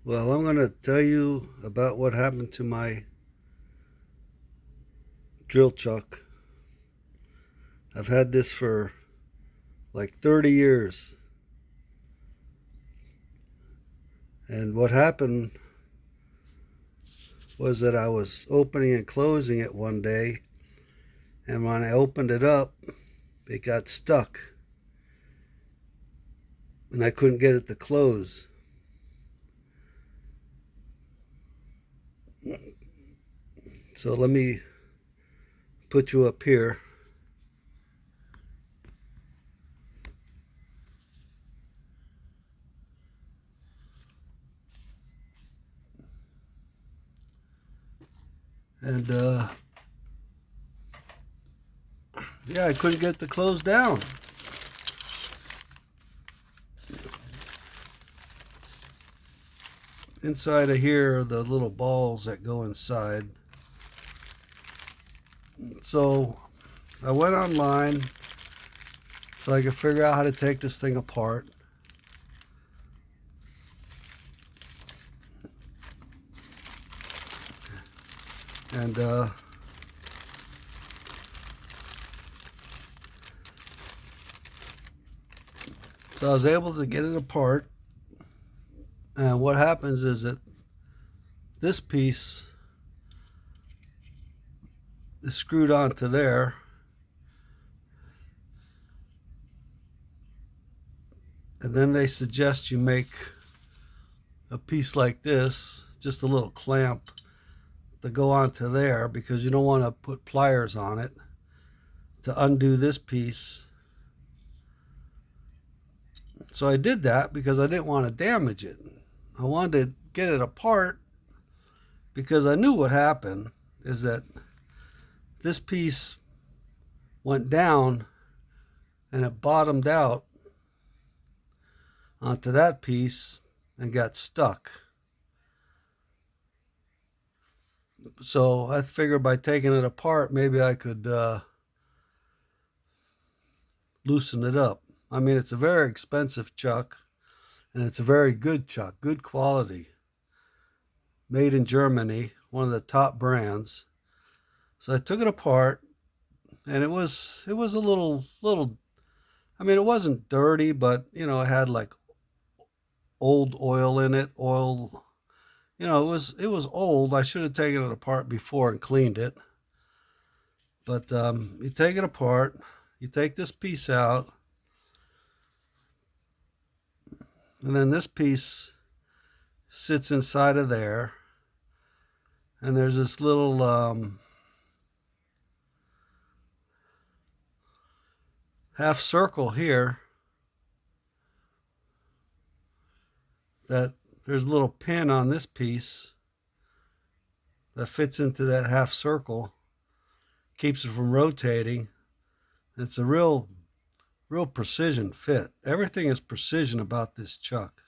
Well, I'm going to tell you about what happened to my drill chuck. I've had this for like 30 years. And what happened was that I was opening and closing it one day. And when I opened it up, it got stuck. And I couldn't get it to close. So let me put you up here. And yeah, I couldn't get it to close down. Inside of here are the little balls that go inside. So I went online so I could figure out how to take this thing apart. And so I was able to get it apart. And what happens is that this piece is screwed onto there. And then they suggest you make a piece like this, just a little clamp to go onto there because you don't want to put pliers on it to undo this piece. So I did that because I didn't want to damage it. I wanted to get it apart because I knew what happened is that this piece went down and it bottomed out onto that piece and got stuck. So I figured by taking it apart, maybe I could loosen it up. I mean, it's a very expensive chuck, and it's a very good chuck, good quality, made in Germany, one of the top brands. So I took it apart, and it was a little. I mean, it wasn't dirty, but it had like old oil in it. Oil, it was old. I should have taken it apart before and cleaned it. But you take it apart, you take this piece out, and then this piece sits inside of there. And there's this little half circle here that there's a little pin on this piece that fits into that half circle, keeps it from rotating. It's a real precision fit. Everything is precision about this chuck.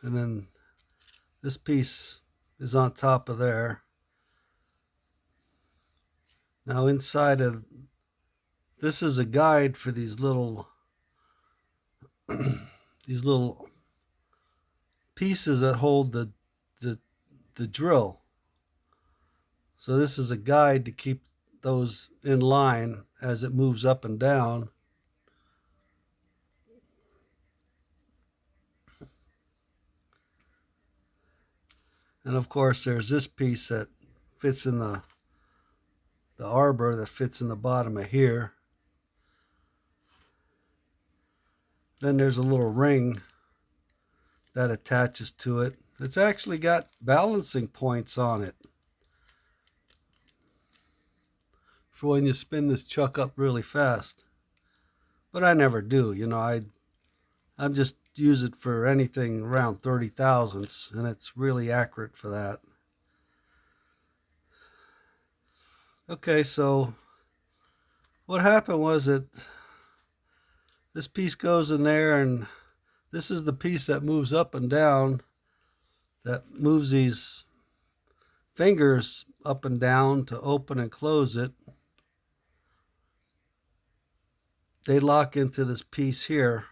And then this piece is on top of there. Now inside of this is a guide for these little these little pieces that hold the drill. So this is a guide to keep those in line as it moves up and down. And of course there's this piece that fits in the arbor that fits in the bottom of here. Then there's a little ring that attaches to it. It's actually got balancing points on it for when you spin this chuck up really fast. But I never do. I'm just use it for anything around 30 thousandths, and it's really accurate for that. Okay, so what happened was that this piece goes in there, and this is the piece that moves up and down, that moves these fingers up and down to open and close it. they lock into this piece here.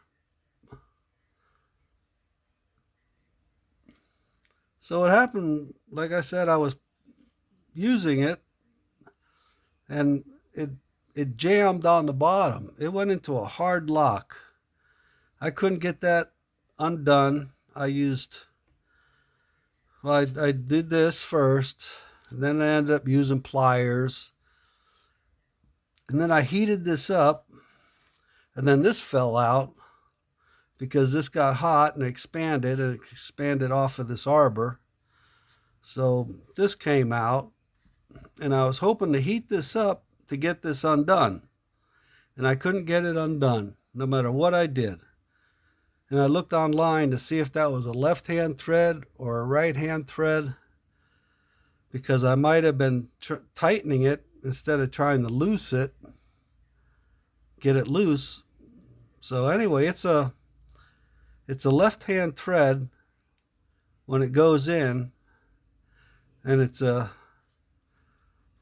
So what happened, like I said, I was using it and it jammed on the bottom. It went into a hard lock. I couldn't get that undone. I did this first, and then I ended up using pliers. And then I heated this up, and then this fell out because this got hot and it expanded off of this arbor. So this came out, and I was hoping to heat this up to get this undone. And I couldn't get it undone, no matter what I did. And I looked online to see if that was a left-hand thread or a right-hand thread, because I might have been tightening it instead of trying to get it loose. So anyway, it's a left-hand thread when it goes in, and it's a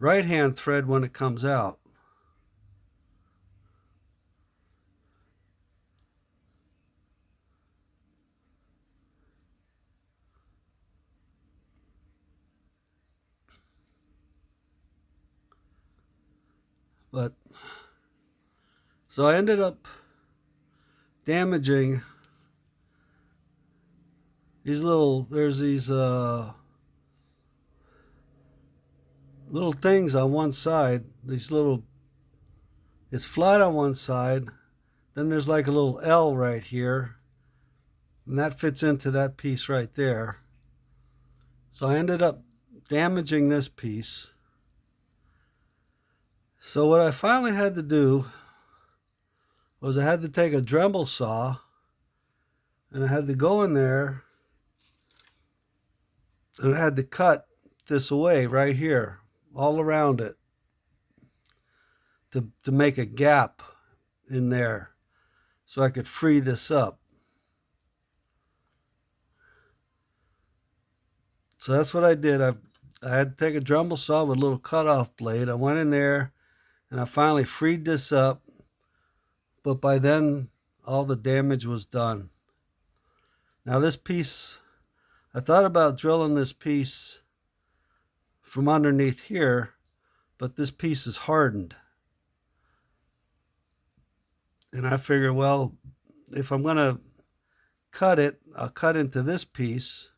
right-hand thread when it comes out. But so I ended up damaging there's these little things on one side. It's flat on one side, then there's like a little L right here, and that fits into that piece right there. So I ended up damaging this piece. So what I finally had to do was I had to take a Dremel saw, and I had to go in there and I had to cut this away right here, all around it, to make a gap in there so I could free this up. So that's what I did. I had to take a Dremel saw with a little cutoff blade. I went in there and I finally freed this up, but by then all the damage was done. Now this piece, I thought about drilling this piece from underneath here, but this piece is hardened. And I figured, well, if I'm going to cut it, I'll cut into this piece,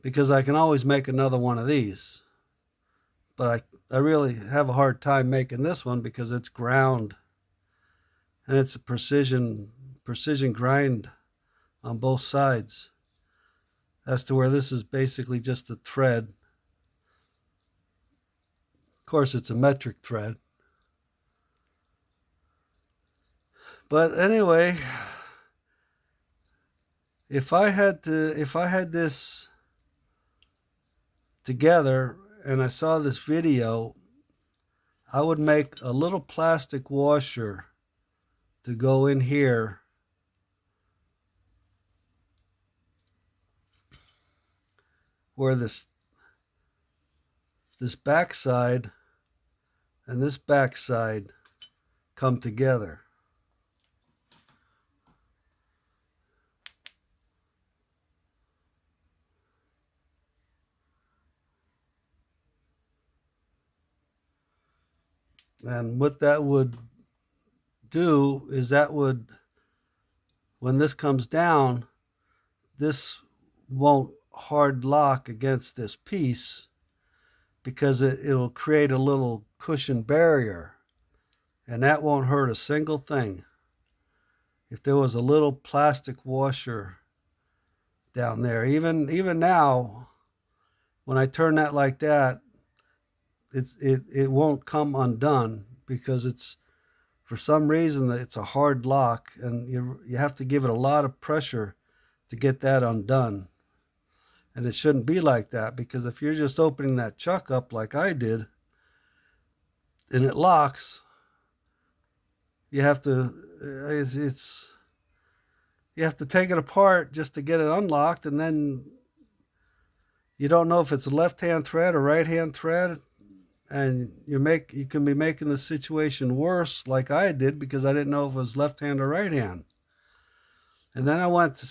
because I can always make another one of these. But I really have a hard time making this one because it's ground, and it's a precision grind on both sides, as to where this is basically just a thread. Of course, it's a metric thread. But anyway, if I had this together and I saw this video, I would make a little plastic washer to go in here where this backside and this backside come together. And what that would do is when this comes down, this won't hard lock against this piece, because it'll create a little cushion barrier, and that won't hurt a single thing. If there was a little plastic washer down there, even now, when I turn that like that, it won't come undone, because it's, for some reason, it's a hard lock, and you have to give it a lot of pressure to get that undone. And it shouldn't be like that, because if you're just opening that chuck up like I did and it locks, you have to you have to take it apart just to get it unlocked, and then you don't know if it's a left-hand thread or right-hand thread. and you can be making the situation worse, like I did, because I didn't know if it was left hand or right hand. And then I want to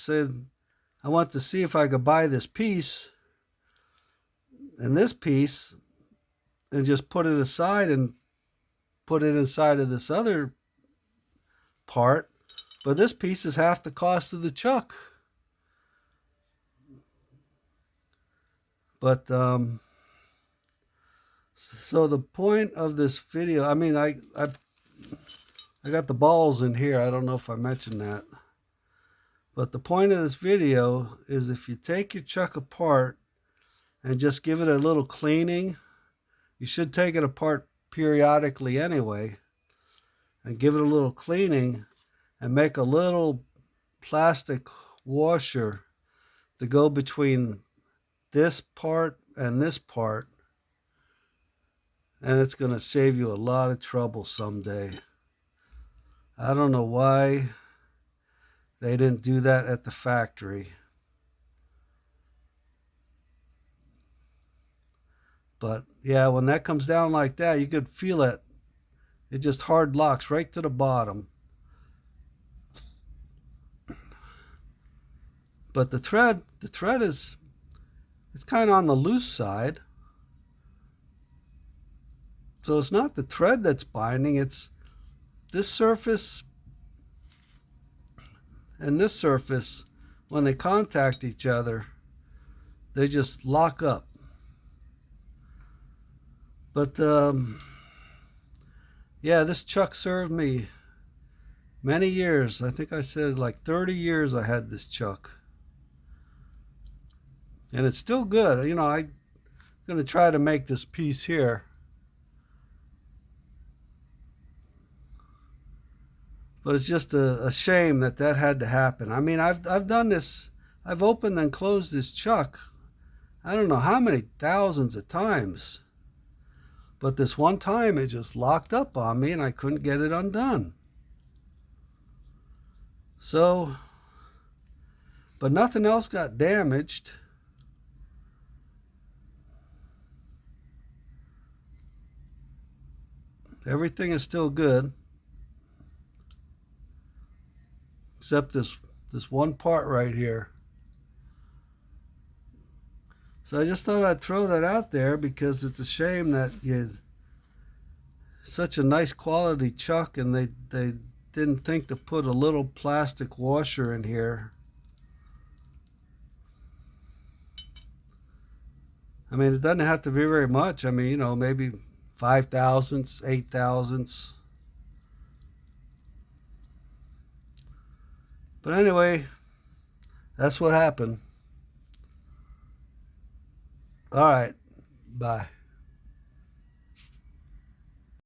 see if I could buy this piece and this piece and just put it aside and put it inside of this other part. But this piece is half the cost of the chuck. But so the point of this video, I mean, I got the balls in here. I don't know if I mentioned that. But the point of this video is if you take your chuck apart and just give it a little cleaning, you should take it apart periodically anyway, and give it a little cleaning and make a little plastic washer to go between this part and this part, and it's going to save you a lot of trouble someday. I don't know why they didn't do that at the factory. But yeah, when that comes down like that, you could feel it. It just hard locks right to the bottom. But the thread is, it's kind of on the loose side. So it's not the thread that's binding, it's this surface and this surface. When they contact each other, they just lock up. But yeah, this chuck served me many years. I think I said like 30 years I had this chuck. And it's still good. You know, I'm going to try to make this piece here. But it's just a shame that had to happen. I mean, I've done this. I've opened and closed this chuck, I don't know how many thousands of times. But this one time it just locked up on me and I couldn't get it undone. So, but nothing else got damaged. Everything is still good. Except this one part right here. So I just thought I'd throw that out there because it's a shame that such a nice quality chuck and they didn't think to put a little plastic washer in here. I mean, it doesn't have to be very much. I mean, you know, maybe 5 thousandths, 8 thousandths. But anyway, that's what happened. All right. Bye.